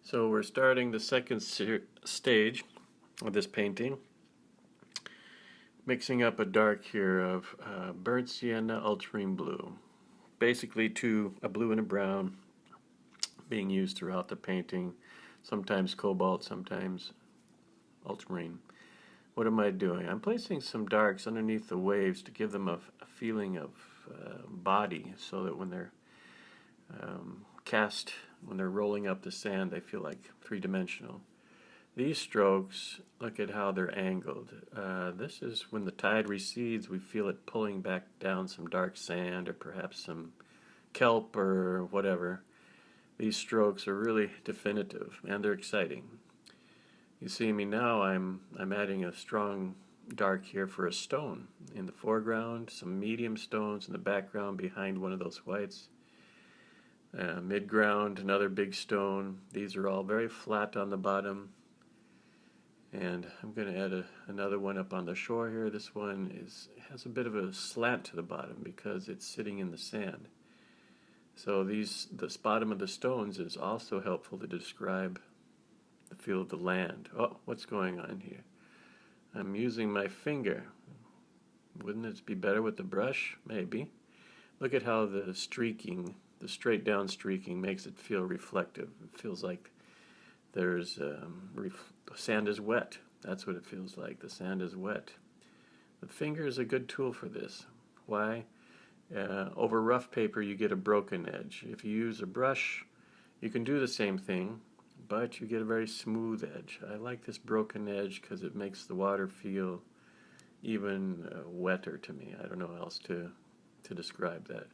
So we're starting the second stage of this painting, mixing up a dark here of burnt sienna, ultramarine blue. Basically a blue and a brown being used throughout the painting, sometimes cobalt, sometimes ultramarine. What am I doing? I'm placing some darks underneath the waves to give them a feeling of body, so that when they're cast, when they're rolling up the sand, they feel like three-dimensional. These strokes, look at how they're angled. This is when the tide recedes, we feel it pulling back down some dark sand or perhaps some kelp or whatever. These strokes are really definitive and they're exciting. You see me now, I'm adding a strong dark here for a stone in the foreground, some medium stones in the background behind one of those whites. Mid-ground, another big stone. These are all very flat on the bottom. And I'm going to add another one up on the shore here. This one has a bit of a slant to the bottom because it's sitting in the sand. So this bottom of the stones is also helpful to describe the feel of the land. Oh, what's going on here? I'm using my finger. Wouldn't it be better with the brush? Maybe. Look at how the streaking, the straight down streaking makes it feel reflective. It feels like there's the sand is wet. That's what it feels like. The sand is wet. The finger is a good tool for this. Why? Over rough paper you get a broken edge. If you use a brush, you can do the same thing, but you get a very smooth edge. I like this broken edge because it makes the water feel even wetter to me. I don't know how else to describe that.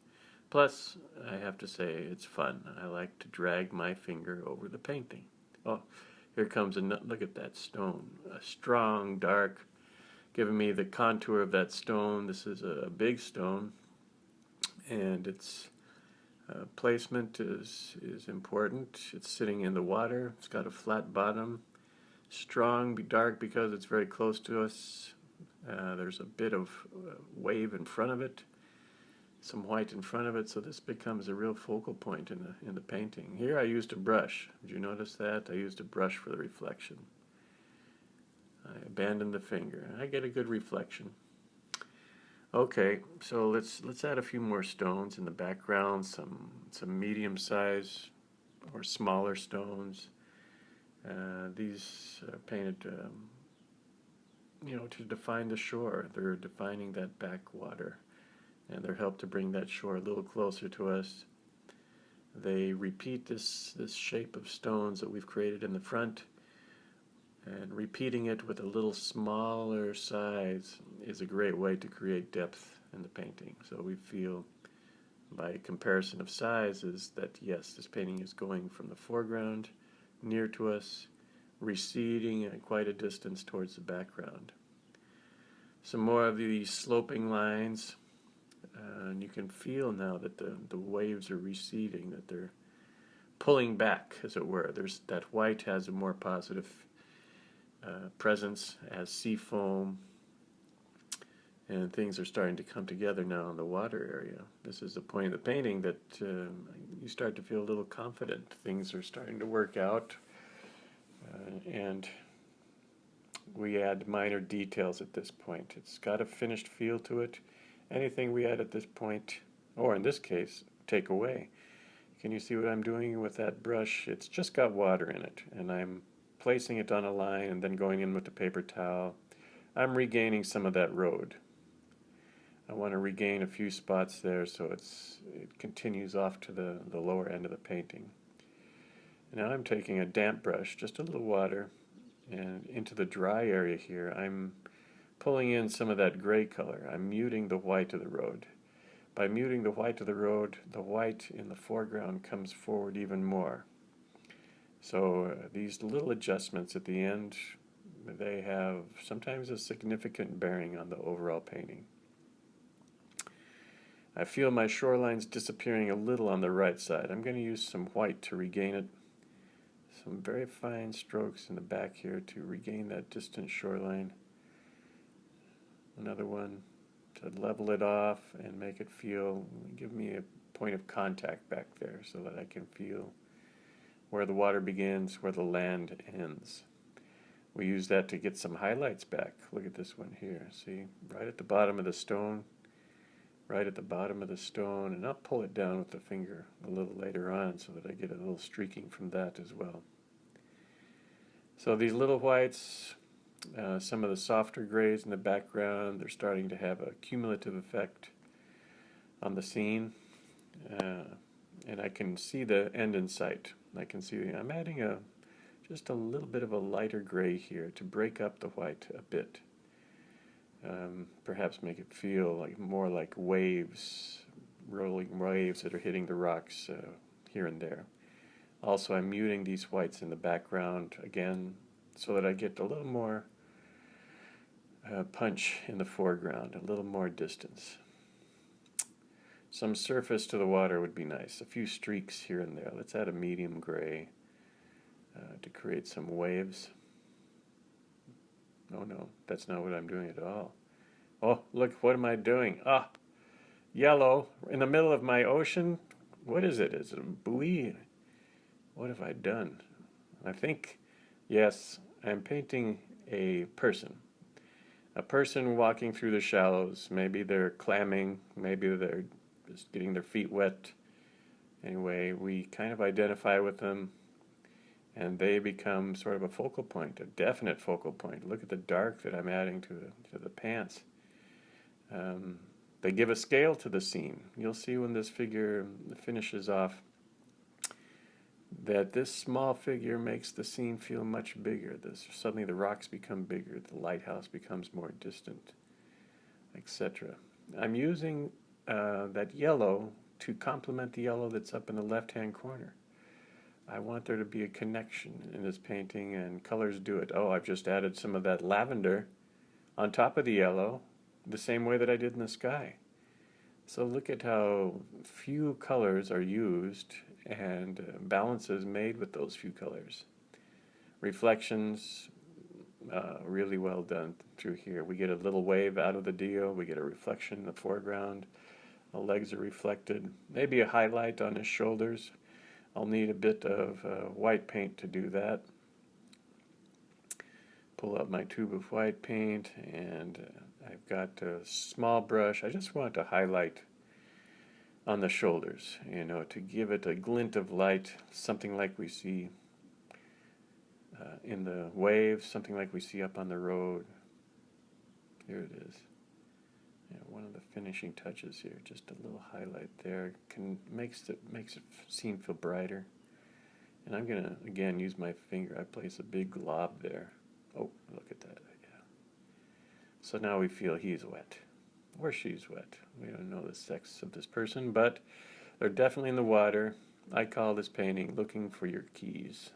Plus, I have to say, it's fun. I like to drag my finger over the painting. Oh, here comes look at that stone. A strong, dark, giving me the contour of that stone. This is a big stone, and its placement is important. It's sitting in the water. It's got a flat bottom. Strong, dark because it's very close to us. There's a bit of wave in front of it, some white in front of it, so this becomes a real focal point in the painting. Here I used a brush. Did you notice that? I used a brush for the reflection. I abandoned the finger. I get a good reflection. Okay, so let's add a few more stones in the background, some medium size or smaller stones. These are painted to define the shore. They're defining that backwater, and they're helped to bring that shore a little closer to us. They repeat this shape of stones that we've created in the front, and repeating it with a little smaller size is a great way to create depth in the painting. So we feel, by comparison of sizes, that yes, this painting is going from the foreground near to us, receding at quite a distance towards the background. Some more of these sloping lines. And you can feel now that the waves are receding, that they're pulling back, as it were. That white has a more positive presence as sea foam, and things are starting to come together now in the water area. This is the point of the painting that you start to feel a little confident. Things are starting to work out, and we add minor details at this point. It's got a finished feel to it. Anything we add at this point, or in this case, take away. Can you see what I'm doing with that brush? It's just got water in it, and I'm placing it on a line and then going in with the paper towel. I'm regaining some of that road. I want to regain a few spots there so it continues off to the lower end of the painting. Now I'm taking a damp brush, just a little water, and into the dry area here, I'm pulling in some of that gray color. I'm muting the white of the road. By muting the white of the road, the white in the foreground comes forward even more. So these little adjustments at the end, they have sometimes a significant bearing on the overall painting. I feel my shorelines disappearing a little on the right side. I'm going to use some white to regain it. Some very fine strokes in the back here to regain that distant shoreline. Another one to level it off and make it feel, give me a point of contact back there so that I can feel where the water begins, where the land ends. We use that to get some highlights back. Look at this one here. See, right at the bottom of the stone, right at the bottom of the stone, and I'll pull it down with the finger a little later on so that I get a little streaking from that as well. So these little whites, some of the softer grays in the background, they're starting to have a cumulative effect on the scene, and I can see the end in sight. I can see I'm adding just a little bit of a lighter gray here to break up the white a bit. Perhaps make it feel like more like waves, rolling waves that are hitting the rocks here and there. Also, I'm muting these whites in the background again so that I get a little more punch in the foreground, a little more distance. Some surface to the water would be nice. A few streaks here and there. Let's add a medium gray to create some waves. Oh no, that's not what I'm doing at all. Oh, look, what am I doing? Ah, yellow in the middle of my ocean. What is it? Is it a buoy? What have I done? I think, yes, I'm painting a person. A person walking through the shallows. Maybe they're clamming, maybe they're just getting their feet wet. Anyway, we kind of identify with them, and they become sort of a focal point, a definite focal point. Look at the dark that I'm adding to the pants. They give a scale to the scene. You'll see when this figure finishes off that this small figure makes the scene feel much bigger. Suddenly the rocks become bigger, the lighthouse becomes more distant, etc. I'm using that yellow to complement the yellow that's up in the left-hand corner. I want there to be a connection in this painting, and colors do it. Oh, I've just added some of that lavender on top of the yellow, the same way that I did in the sky. So look at how few colors are used and balances made with those few colors. Reflections, really well done through here. We get a little wave out of the deal, we get a reflection in the foreground, the legs are reflected, maybe a highlight on his shoulders. I'll need a bit of white paint to do that. Pull out my tube of white paint, and I've got a small brush. I just want to highlight on the shoulders, you know, to give it a glint of light, something like we see in the waves, something like we see up on the road. Here it is. Yeah, one of the finishing touches here, just a little highlight there, makes it scene feel brighter. And I'm gonna again use my finger. I place a big glob there. Oh, look at that. Yeah. So now we feel he's wet, or she's wet. We don't know the sex of this person, but they're definitely in the water. I call this painting Looking for Your Keys.